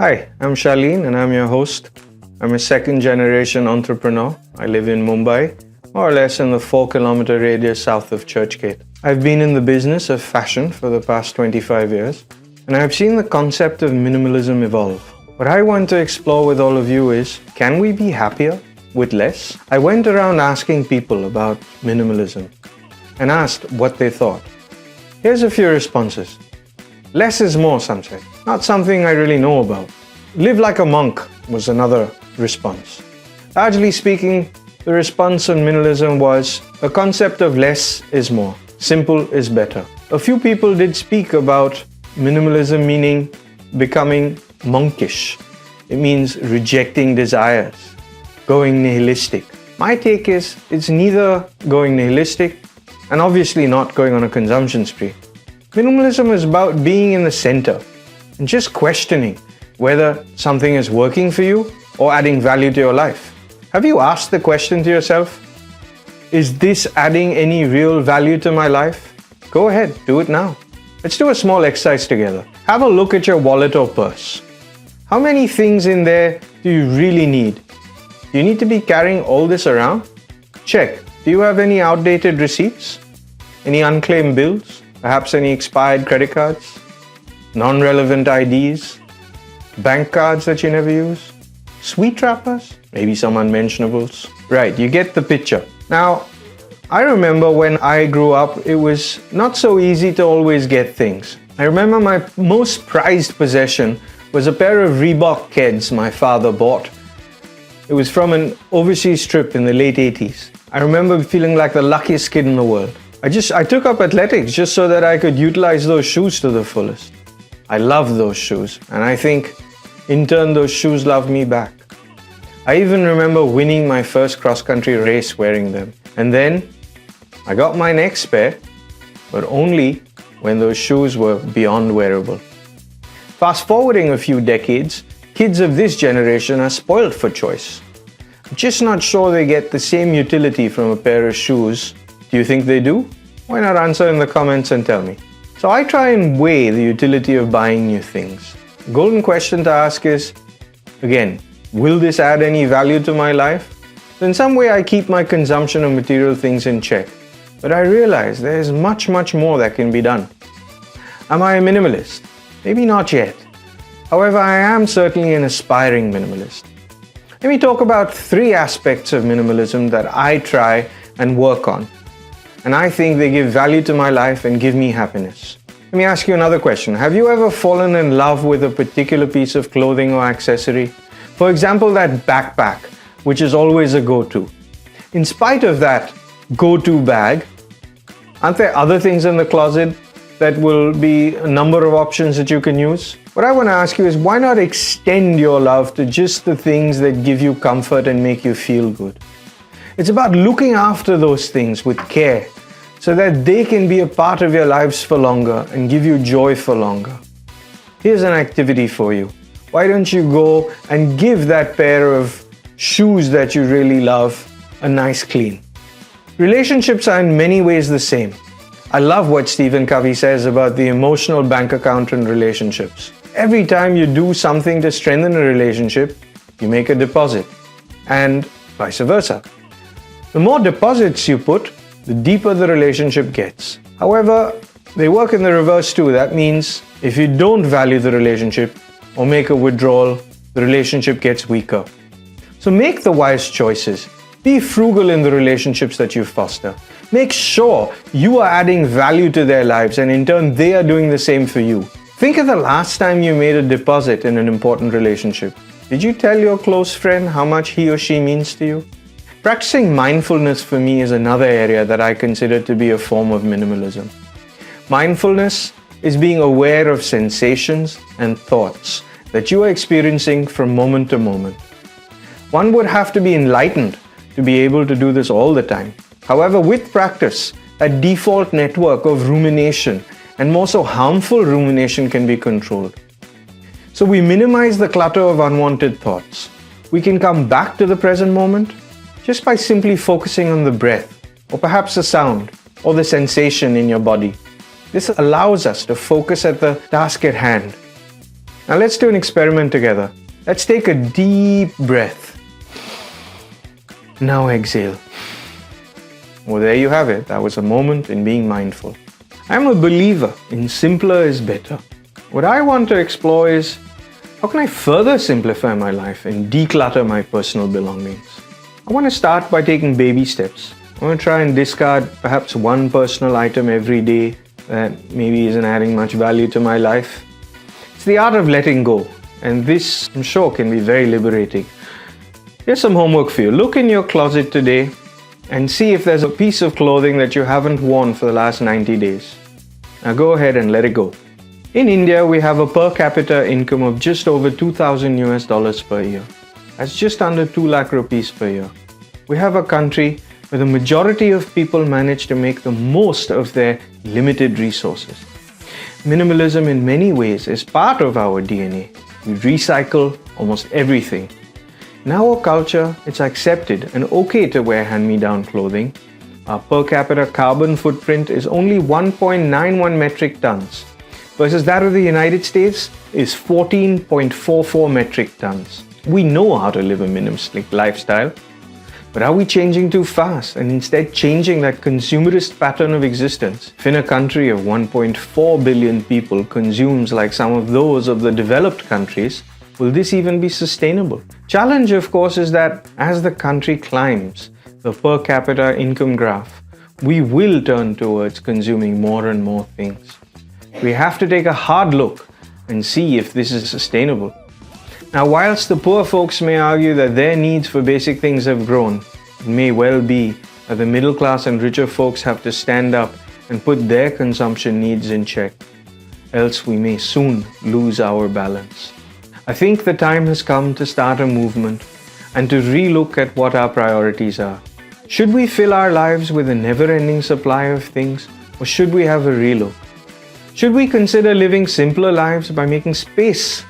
Hi, I'm Shaleen and I'm your host. I'm a second generation entrepreneur. I live in Mumbai, more or less in the 4-kilometer radius south of Churchgate. I've been in the business of fashion for the past 25 years, and I've seen the concept of minimalism evolve. What I want to explore with all of you is, can we be happier with less? I went around asking people about minimalism and asked what they thought. Here's a few responses. Less is more, some say. Not something I really know about. Live like a monk was another response. Largely speaking, the response on minimalism was the concept of less is more. Simple is better. A few people did speak about minimalism meaning becoming monkish. It means rejecting desires, going nihilistic. My take is it's neither going nihilistic and obviously not going on a consumption spree. Minimalism is about being in the center and just questioning whether something is working for you or adding value to your life. Have you asked the question to yourself, is this adding any real value to my life? Go ahead, do it now. Let's do a small exercise together. Have a look at your wallet or purse. How many things in there do you really need? Do you need to be carrying all this around? Check. Do you have any outdated receipts? Any unclaimed bills? Perhaps any expired credit cards? Non-relevant IDs? Bank cards that you never use? Sweet wrappers? Maybe some unmentionables? Right, you get the picture. Now, I remember when I grew up, it was not so easy to always get things. I remember my most prized possession was a pair of Reebok Keds my father bought. It was from an overseas trip in the late 80s. I remember feeling like the luckiest kid in the world. I took up athletics just so that I could utilize those shoes to the fullest. I love those shoes, and I think in turn those shoes love me back. I even remember winning my first cross-country race wearing them. And then I got my next pair, but only when those shoes were beyond wearable. Fast forwarding a few decades, kids of this generation are spoiled for choice. I'm just not sure they get the same utility from a pair of shoes. Do you think they do? Why not answer in the comments and tell me? So I try and weigh the utility of buying new things. The golden question to ask is, again, will this add any value to my life? So in some way I keep my consumption of material things in check. But I realize there is much more that can be done. Am I a minimalist? Maybe not yet. However, I am certainly an aspiring minimalist. Let me talk about 3 aspects of minimalism that I try and work on. And I think they give value to my life and give me happiness. Let me ask you another question. Have you ever fallen in love with a particular piece of clothing or accessory? For example, that backpack, which is always a go-to. In spite of that go-to bag, aren't there other things in the closet that will be a number of options that you can use? What I want to ask you is, why not extend your love to just the things that give you comfort and make you feel good? It's about looking after those things with care so that they can be a part of your lives for longer and give you joy for longer. Here's an activity for you. Why don't you go and give that pair of shoes that you really love a nice clean? Relationships are in many ways the same. I love what Stephen Covey says about the emotional bank account in relationships. Every time you do something to strengthen a relationship, you make a deposit, and vice versa. The more deposits you put, the deeper the relationship gets. However, they work in the reverse too. That means if you don't value the relationship or make a withdrawal, the relationship gets weaker. So make the wise choices. Be frugal in the relationships that you foster. Make sure you are adding value to their lives, and in turn they are doing the same for you. Think of the last time you made a deposit in an important relationship. Did you tell your close friend how much he or she means to you? Practicing mindfulness for me is another area that I consider to be a form of minimalism. Mindfulness is being aware of sensations and thoughts that you are experiencing from moment to moment. One would have to be enlightened to be able to do this all the time. However, with practice, a default network of rumination and more so harmful rumination can be controlled. So we minimize the clutter of unwanted thoughts. We can come back to the present moment just by simply focusing on the breath, or perhaps the sound, or the sensation in your body. This allows us to focus at the task at hand. Now let's do an experiment together. Let's take a deep breath. Now exhale. Well, there you have it. That was a moment in being mindful. I'm a believer in simpler is better. What I want to explore is, how can I further simplify my life and declutter my personal belongings? I want to start by taking baby steps. I want to try and discard perhaps one personal item every day that maybe isn't adding much value to my life. It's the art of letting go, and this, I'm sure, can be very liberating. Here's some homework for you. Look in your closet today and see if there's a piece of clothing that you haven't worn for the last 90 days. Now go ahead and let it go. In India, we have a per capita income of just over 2,000 US dollars per year. That's just under 2 lakh rupees per year. We have a country where the majority of people manage to make the most of their limited resources. Minimalism in many ways is part of our DNA. We recycle almost everything. In our culture, it's accepted and okay to wear hand-me-down clothing. Our per capita carbon footprint is only 1.91 metric tons, versus that of the United States is 14.44 metric tons. We know how to live a minimalistic lifestyle, but are we changing too fast and instead changing that consumerist pattern of existence? If in a country of 1.4 billion people consumes like some of those of the developed countries, will this even be sustainable? Challenge, of course, is that as the country climbs the per capita income graph, we will turn towards consuming more and more things. We have to take a hard look and see if this is sustainable. Now, whilst the poor folks may argue that their needs for basic things have grown, it may well be that the middle class and richer folks have to stand up and put their consumption needs in check, else we may soon lose our balance. I think the time has come to start a movement and to relook at what our priorities are. Should we fill our lives with a never-ending supply of things, or should we have a relook? Should we consider living simpler lives by making space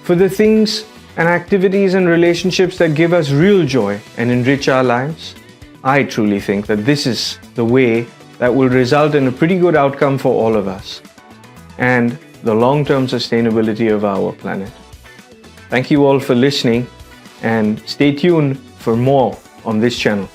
for the things and activities and relationships that give us real joy and enrich our lives? I truly think that this is the way that will result in a pretty good outcome for all of us and the long-term sustainability of our planet. Thank you all for listening, and stay tuned for more on this channel.